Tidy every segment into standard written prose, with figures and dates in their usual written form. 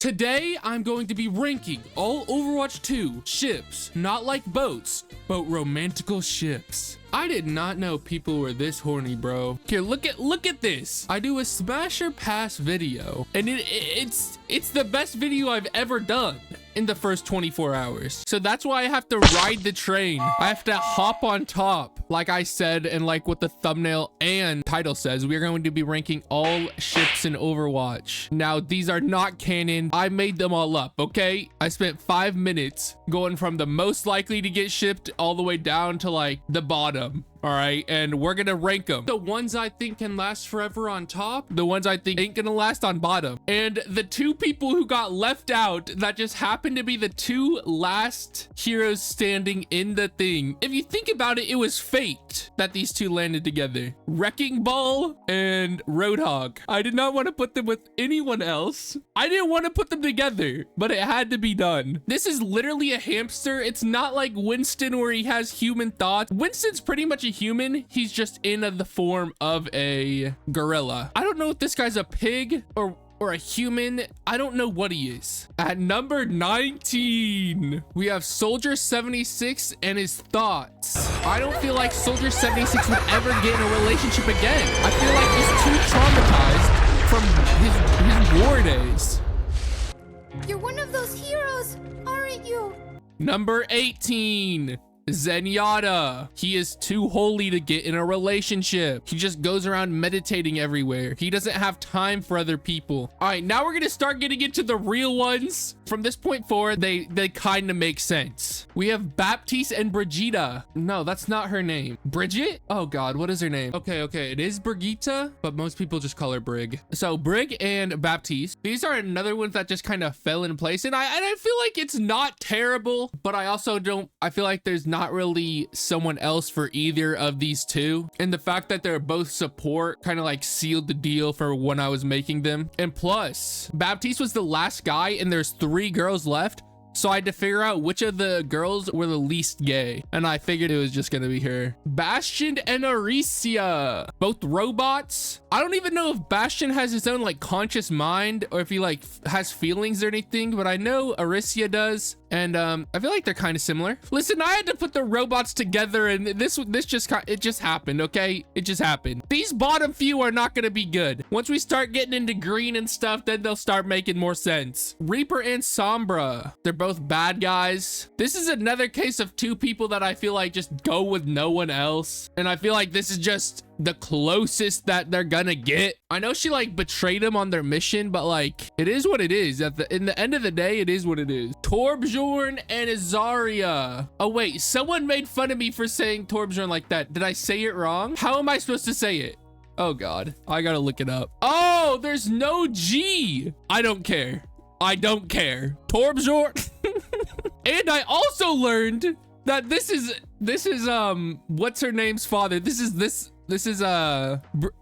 Today, I'm going to be ranking all Overwatch 2 ships, not like boats, but romantical ships. I did not know people were this horny, bro. Here, look at this. I do a smash or pass video, and it's the best video I've ever done in the first 24 hours. So that's why I have to ride the train. I have to hop on top, like I said, and like what the thumbnail and title says. We're going to be ranking all ships in Overwatch. Now, these are not canon. I made them all up, okay? I spent 5 minutes going from the most likely to get shipped all the way down to like the bottom. All right, and we're gonna rank them. The ones I think can last forever on top, the ones I think ain't gonna last on bottom, and the two people who got left out that just happened to be the two last heroes standing in the thing. If you think about it, it was fate that these two landed together. Wrecking Ball and Roadhog. I did not want to put them with anyone else. I didn't want to put them together, but it had to be done. This is literally a hamster. It's not like Winston where he has human thoughts. Winston's pretty much a human. He's just in the form of a gorilla. I don't know if this guy's a pig or a human. I don't know what he is. At number 19, we have Soldier 76 and his thoughts. I don't feel like Soldier 76 would ever get in a relationship again. I feel like he's too traumatized from his war days. You're one of those heroes, aren't you? Number 18. Zenyatta. He is too holy to get in a relationship. He just goes around meditating everywhere. He doesn't have time for other people. All right, now we're gonna start getting into the real ones. From this point forward, they kind of make sense. We have Baptiste and Brigitte. No, that's not her name. Bridget? Oh God, what is her name? Okay, it is Brigitte, but most people just call her Brig. So Brig and Baptiste. These are another ones that just kind of fell in place, and I feel like it's not terrible, but I also don't. I feel like there's not really someone else for either of these two, and the fact that they're both support kind of like sealed the deal for when I was making them. And plus, Baptiste was the last guy and there's 3 girls left, so I had to figure out which of the girls were the least gay, and I figured it was just gonna be her. Bastion and Aricia, both robots. I don't even know if Bastion has his own like conscious mind or if he like has feelings or anything, but I know Aricia does, and I feel like they're kind of similar. Listen, I had to put the robots together, and it just happened, okay? It just happened. These bottom few are not gonna be good. Once we start getting into green and stuff, then they'll start making more sense. Reaper and Sombra, they're both bad guys. This is another case of 2 people that I feel like just go with no one else, and I feel like this is just the closest that they're gonna get. I know she like betrayed him on their mission, but like it is what it is. In the end of the day, it is what it is. Torbjorn and Azaria. Oh wait, someone made fun of me for saying Torbjorn like that. Did I say it wrong? How am I supposed to say it? Oh God, I gotta look it up. Oh, there's no G. I don't care. I don't care. Torbjorn. And I also learned that this is what's her name's father. This is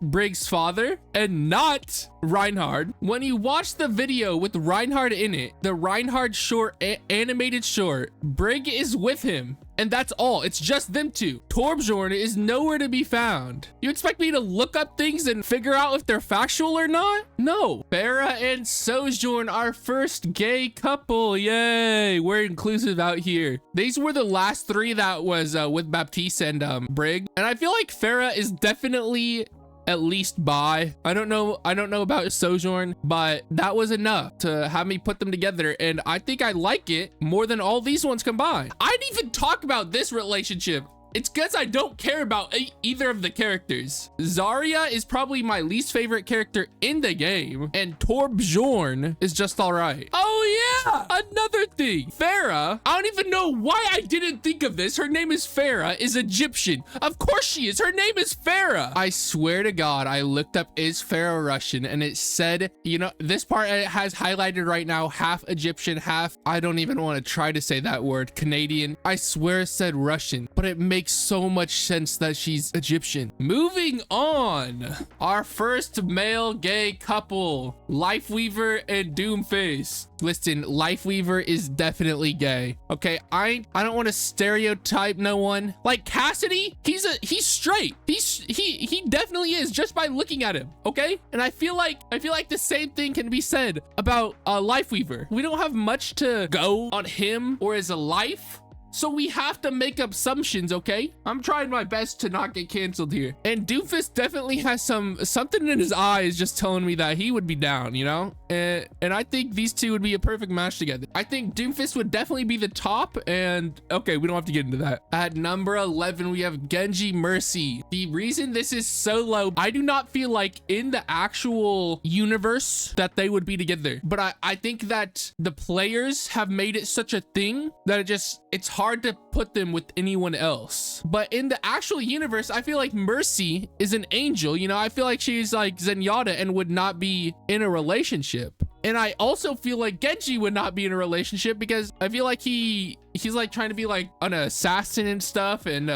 Brig's father and not Reinhard. When you watch the video with Reinhard in it, the Reinhard short, animated short, Brig is with him. And that's all. It's just them two. Torbjorn is nowhere to be found. You expect me to look up things and figure out if they're factual or not? No. Farah and Sojourn, our first gay couple. Yay. We're inclusive out here. These were the last 3 that was with Baptiste and Brig. And I feel like Farah is definitely at least bi. I don't know about Sojourn, but that was enough to have me put them together, and I think I like it more than all these ones combined. I didn't even talk about this relationship. It's because I don't care about either of the characters. Zarya is probably my least favorite character in the game, and Torbjorn is just all right. Oh yeah, another thing. Farah, I don't even know why I didn't think of this. Her name is Farah, is Egyptian. Of course she is. Her name is Farah. I swear to God, I looked up is Farah Russian, and it said, you know, this part it has highlighted right now, half Egyptian, half, I don't even want to try to say that word, Canadian. I swear it said Russian, but it makes so much sense that she's Egyptian. Moving on, our first male gay couple, Lifeweaver and Doomface. Listen, Lifeweaver is definitely gay. Okay, I don't want to stereotype no one. Like Cassidy, he's straight. He definitely is just by looking at him. Okay, and I feel like the same thing can be said about Lifeweaver. We don't have much to go on him or his life, so we have to make assumptions. Okay, I'm trying my best to not get canceled here. And Doofus definitely has something in his eyes just telling me that he would be down, you know. And I think these two would be a perfect match together. I think Doomfist would definitely be the top. And okay, we don't have to get into that. At number 11, we have Genji Mercy. The reason this is so low, I do not feel like in the actual universe that they would be together, but I think that the players have made it such a thing that it's hard to put them with anyone else. But in the actual universe, I feel like Mercy is an angel, you know. I feel like she's like Zenyatta and would not be in a relationship. And I also feel like Genji would not be in a relationship because I feel like he's like trying to be like an assassin and stuff, and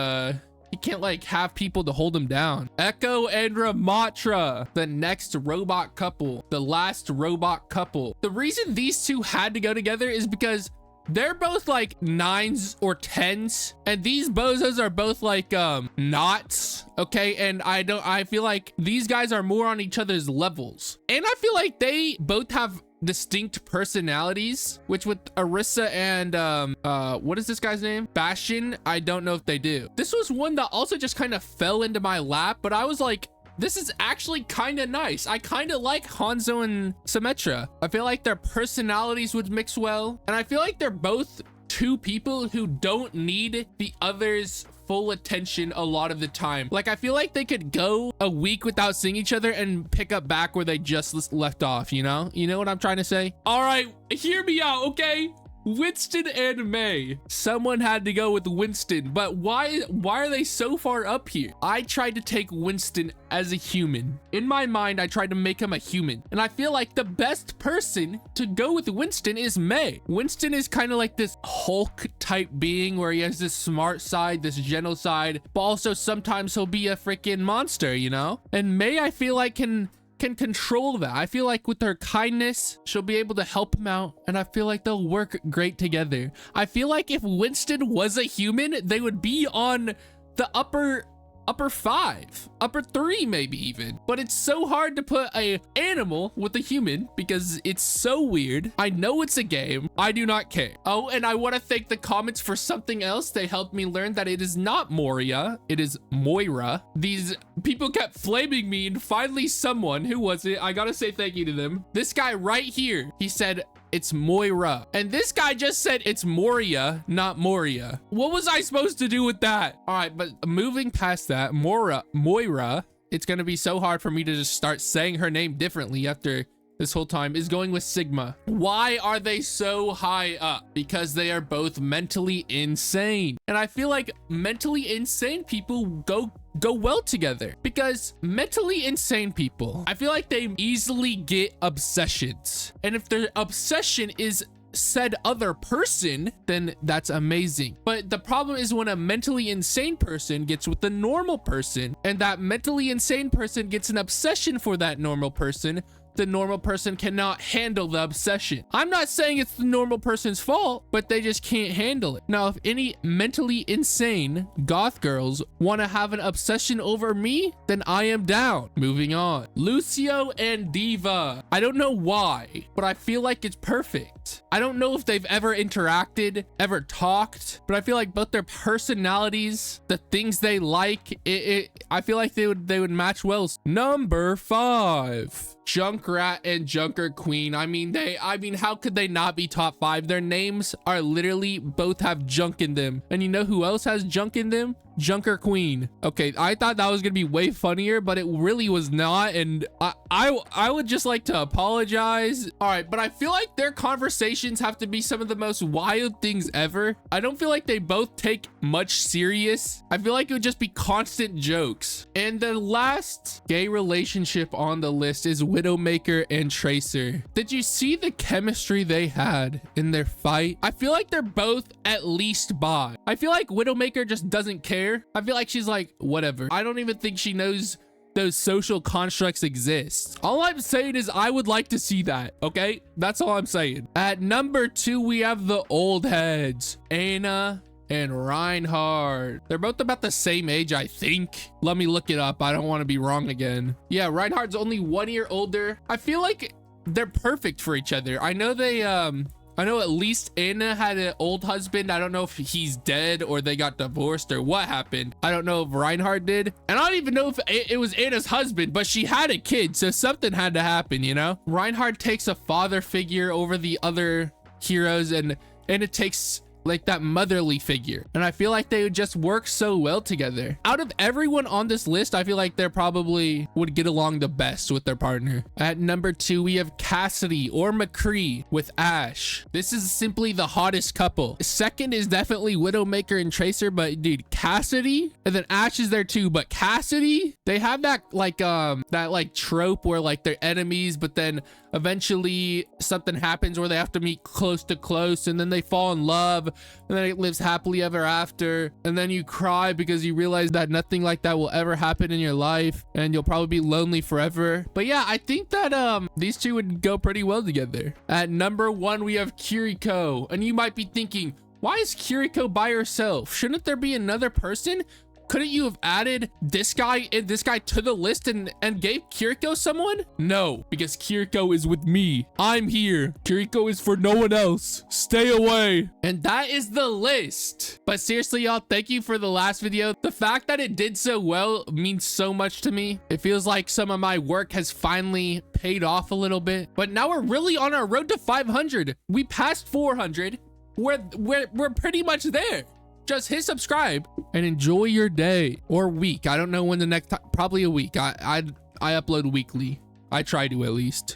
he can't like have people to hold him down. Echo and Ramatra, the next robot couple, the last robot couple. The reason these two had to go together is because they're both like 9s or 10s, and these bozos are both like knots. Okay, and I feel like these guys are more on each other's levels, and I feel like they both have distinct personalities, which with Arissa and what is this guy's name, Bastion, I don't know if they do. This was one that also just kind of fell into my lap, but I was like, this is actually kind of nice. I kind of like Hanzo and Symmetra. I feel like their personalities would mix well, and I feel like they're both two people who don't need the other's full attention a lot of the time. Like, I feel like they could go a week without seeing each other and pick up back where they just left off, you know? You know what I'm trying to say? All right, hear me out, okay? Winston and May. Someone had to go with Winston, but why are they so far up here? I tried to take Winston as a human. In my mind, I tried to make him a human, and I feel like the best person to go with Winston is May. Winston is kind of like this Hulk type being where he has this smart side, this gentle side, but also sometimes he'll be a freaking monster, you know? And May, I feel like can control that. I feel like with her kindness, she'll be able to help him out, and I feel like they'll work great together. I feel like if Winston was a human, they would be on the upper 5, upper 3 maybe even. But it's so hard to put a animal with a human because it's so weird. I know it's a game. I do not care. Oh, and I want to thank the comments for something else. They helped me learn that it is not Moria, it is Moira. These people kept flaming me, and finally someone, who was it? I gotta say thank you to them. This guy right here, he said it's Moira, and this guy just said it's Moria, not Moria. What was I supposed to do with that? All right, but moving past that, Moira, it's gonna be so hard for me to just start saying her name differently after this whole time, is going with Sigma. Why are they so high up? Because they are both mentally insane, and I feel like mentally insane people go well together, because mentally insane people, I feel like they easily get obsessions, and if their obsession is said other person, then that's amazing. But the problem is when a mentally insane person gets with the normal person, and that mentally insane person gets an obsession for that normal person, the normal person cannot handle the obsession. I'm not saying it's the normal person's fault, but they just can't handle it. Now, if any mentally insane goth girls want to have an obsession over me, then I am down. Moving on. Lucio and Diva. I don't know why, but I feel like it's perfect. I don't know if they've ever interacted, ever talked, but I feel like both their personalities, the things they like, I feel like they would match well. Number 5. Junkrat and Junker Queen. I mean, how could they not be top 5? Their names are literally both have junk in them. And you know who else has junk in them? Junker Queen. Okay, I thought that was gonna be way funnier, but it really was not, and I would just like to apologize. All right, but I feel like their conversations have to be some of the most wild things ever. I don't feel like they both take much serious. I feel like it would just be constant jokes. And the last gay relationship on the list is Widowmaker and Tracer. Did you see the chemistry they had in their fight? I feel like they're both at least bi. I feel like Widowmaker just doesn't care. I feel like she's like, whatever. I don't even think she knows those social constructs exist. All I'm saying is I would like to see that, okay? That's all I'm saying. At number 2, we have the old heads, Anna and Reinhardt. They're both about the same age, I think. Let me look it up. I don't want to be wrong again. Yeah, Reinhardt's only 1 year older. I feel like they're perfect for each other. I know they, I know at least Anna had an old husband. I don't know if he's dead or they got divorced or what happened. I don't know if Reinhardt did. And I don't even know if it was Anna's husband, but she had a kid, so something had to happen, you know? Reinhardt takes a father figure over the other heroes, and it takes like that motherly figure, and I feel like they would just work so well together. Out of everyone on this list, I feel like they probably would get along the best with their partner. At number 2, we have Cassidy or McCree with Ash. This is simply the hottest couple. Second is definitely Widowmaker and Tracer, but dude, Cassidy, and then Ash is there too, but Cassidy, they have that like trope where like they're enemies, but then eventually something happens where they have to meet close to close, and then they fall in love, and then it lives happily ever after, and then you cry because you realize that nothing like that will ever happen in your life, and you'll probably be lonely forever. But yeah, I think that these two would go pretty well together. At number 1, we have Kiriko, and you might be thinking, why is Kiriko by herself? Shouldn't there be another person? Couldn't you have added this guy and this guy to the list and gave Kiriko someone? No, because Kiriko is with me. I'm here. Kiriko is for no one else. Stay away. And that is the list. But seriously, y'all, thank you for the last video. The fact that it did so well means so much to me. It feels like some of my work has finally paid off a little bit. But now we're really on our road to 500. We passed 400. We're pretty much there. Just hit subscribe and enjoy your day or week. I don't know when the next time, probably a week. I upload weekly. I try to at least.